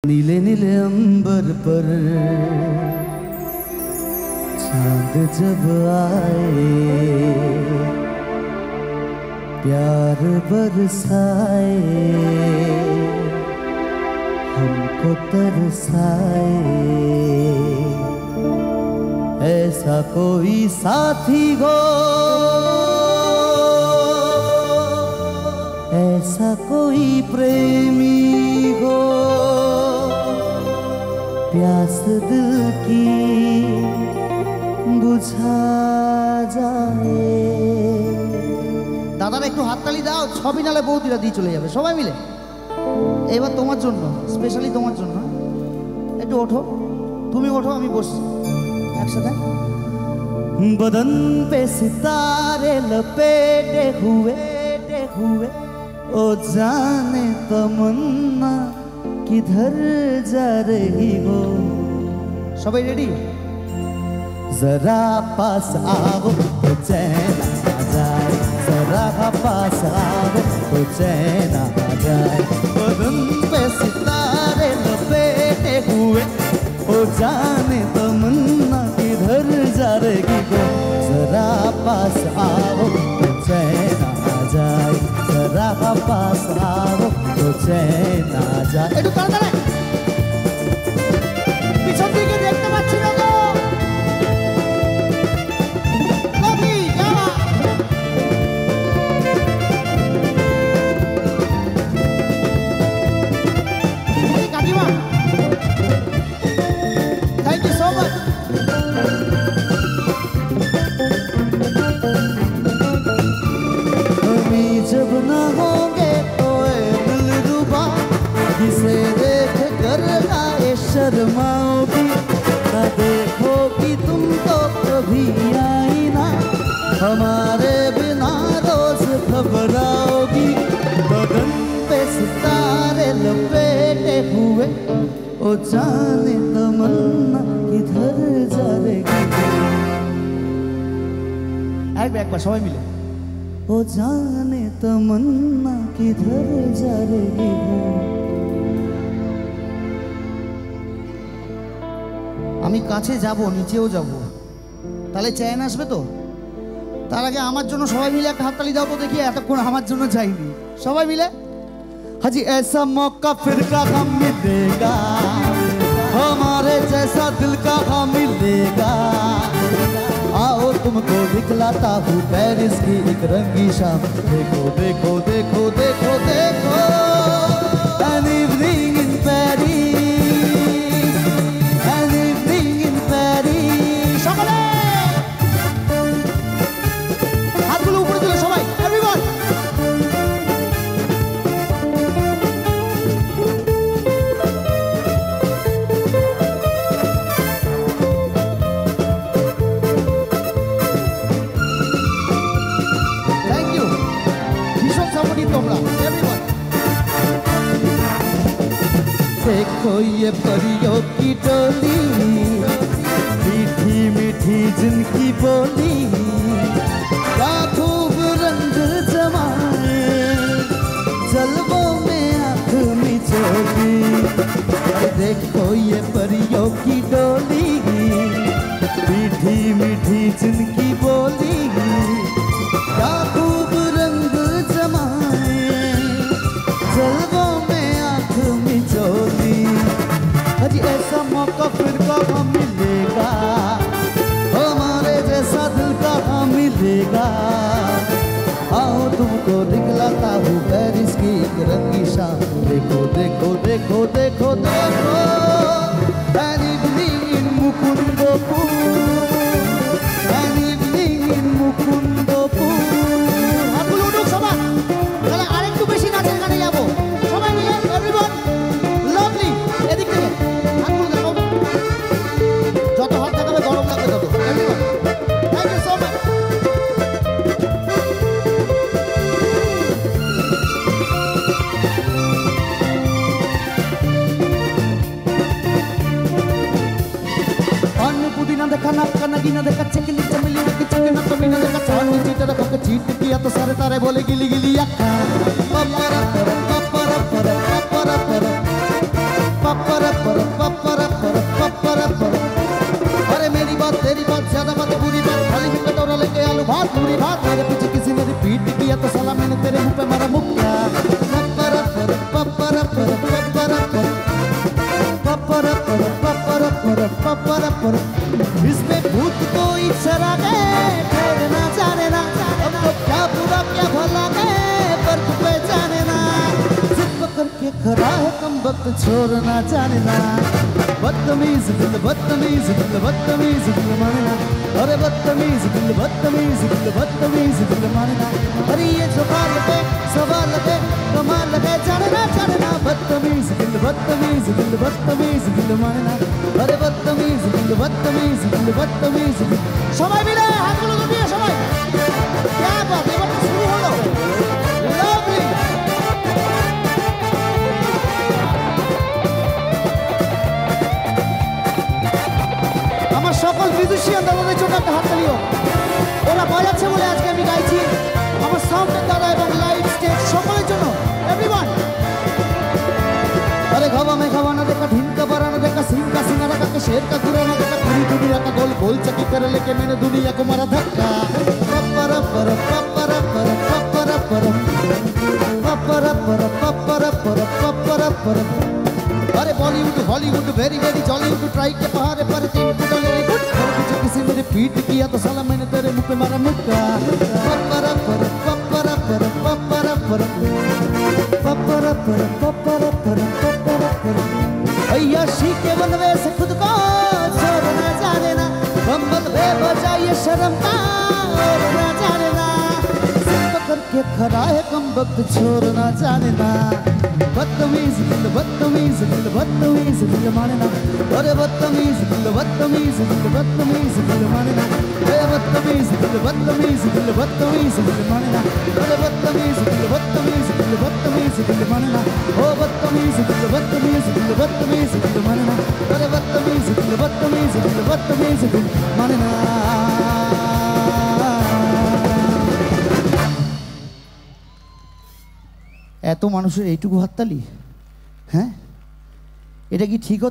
नीले नीले अंबर पर चांद जब आए, प्यार बरसाए, हमको तरसाए, ऐसा कोई साथी हो, ऐसा कोई प्रेमी हो, प्यास दिल की बुझा जाए। দাদারা একটু হাততালি দাও, ছবি নালে বৌদিরা দিয়ে চলে যাবে সবাই মিলে। এবার তোমার জন্য, স্পেশালি তোমার জন্য। একটু ওঠো, তুমি ওঠো, আমি বসছি একসাথে। बदन पे सितारे लपेटे हुए ओ जाने तमन्ना किधर जा रही हो। सबाई रेडी? जरा पास आओ तो चैन आ जाए, जरा पास आओ तो चैन आ जाए। बदन पे सितारे लपेटे हुए ओ जाने तमन्ना किधर जा रही हो। जरा पास आओ तो चैन आ जाए, जरा पास आओ तो चैन आ जाए। একটু তাড়াতাড়ি, পিছন দিকে দেখতে পাচ্ছি না তো। লবি যাবা এই কাকিমা, থ্যাংক ইউ সো মাচ। जब न होंगे तो दिलरुबा, जिसे देख कर आए शर्माओगी, न देखोगी तुम तो कभी आई ना, हमारे बिना रोज घबराओगी। बदन पे सितारे लपेटे हुए ओ जाने तमन्ना किधर जा रही। एक बार सबाई मिले। ओ जाने तमन्ना किधर जा रही हो। আমি কাছে যাব, নিচেও যাব, তাহলে চ্যান আসবে তো। তার আগে আমার জন্য সবাই মিলে একটা হাততালি দাও তো দেখি, এতক্ষণ আমার জন্য চাইনি। সবাই মিলে हाजी ऐसा मौका फिर कहाँ मिलेगा, हमारे जैसा दिल कहाँ मिलेगा। आओ तुमको दिखलाता हूँ पेरिस की एक रंगी शाम। देखो देखो देखो देखो देखो an evening in Paris, an evening in Paris। সকলে হাতগুলো উপরে তুলে সবাই, everyone। देखो ये परियों की टोली, मीठी मीठी जिनकी बोली, क्या खूब रंग जमाए, जलवों में आँख मिचोली। देखो ये परियों की डोली, मीठी मीठी जिनकी बोली, क्या खूब रंग जमाए, जलवों में आँख मिचोली। अजी ऐसा मौका फिर कहाँ मिलेगा, हमारे जैसा दिल कहाँ मिलेगा। आओ तुमको दिखलाता हूँ पेरिस की एक रंगी शाम। देखो देखो देखो देखो देखो an evening in Mukundapur, an evening in Mukundapur। হাতগুলো উঠুক সবাই, তাহলে আরেকটু বেশি নাচের গানে যাবো সবাই মিলে। এভরিওয়ান লাভলি, এদিক থেকে হাতগুলো দেখো, যত হাত দেখাবে গরম লাগবে তত। Everyone thank you so much. पुदीना देखा नक्का नगीना देखा चिकनी चमेली देखी चिकना कमीना देखा चांदी चीटर को चीट किया तो सारे तारे बोले गिली गिली अक्का। पपरा परा पपरा परा पपरा परा पपरा छोड़ना जाने ना बदतमीज दिल बदतमीज दिल बदतमीज दिल माने ना अरे बदतमीज दिल बदतमीज दिल बदतमीज दिल माने ना अरे ये जो बाल लगे सवाल लगे कमाल लगे जाने ना बदतमीज दिल बदतमीज दिल बदतमीज दिल माने ना अरे बदतमीज दिल बदतमीज दिल बदतमीज সবাই মিলে হাতগুলো দিয়ে সবাই क्या बात এবার শুরু হলো লাভলি আমার সকল মিউজিশিয়ান দাদাদের জন্য একটা হাততালিও ওরা বাজাচ্ছে বলে আজকে আমি গাইছি আমার সাউন্ডের দাদা এবং লাইভ স্টেজ সকলের জন্য এভরিওয়ান अरे खवा में खवा ना देखा ढिंका बरा ना देखा सिंह का सिंगारा का शेर का खुरा ना देखा पूरी दुनिया का गोल गोल चक्की कर लेके मैंने दुनिया को मारा धक्का पपर पर पपर पर पपर पर पपर पर पपर पर पपर पर अरे Bollywood Hollywood very very Jollywood try के पहाड़े पर तीन फुट वेरी गुड और पीछे किसी मेरे फीट किया तो साला मैंने तेरे मुंह पे मारा मुक्का पपर पर पपर पर पपर पर पपर पर पपर पर पपर पर अय्याशी के बनवे से खुद को छोड़ना जाने ना बम्बल बेबजाय शर्म का ना जाने ना सिर्फ करके खड़ा है कम वक्त छोड़ना जाने ना बदतमीज दिल बदतमीज दिल बदतमीज दिल माने ना अरे बदतमीज दिल बदतमीज दिल बदतमीज दिल माने ना अरे बदतमीज दिल बदतमीज दिल बदतमीज दिल माने ना अरे बदतमीज दिल बदतमीज दिल बदतमीज दिल माने ना ओ बदतमीज दिल बदतमीज दिल बदतमीज दिल माने ना अरे बदतमीज दिल बदतमीज दिल बदतमीज दिल माने ना এত মানুষের এইটুকু হাততালি হ্যাঁ এটা কি ঠিক হচ্ছে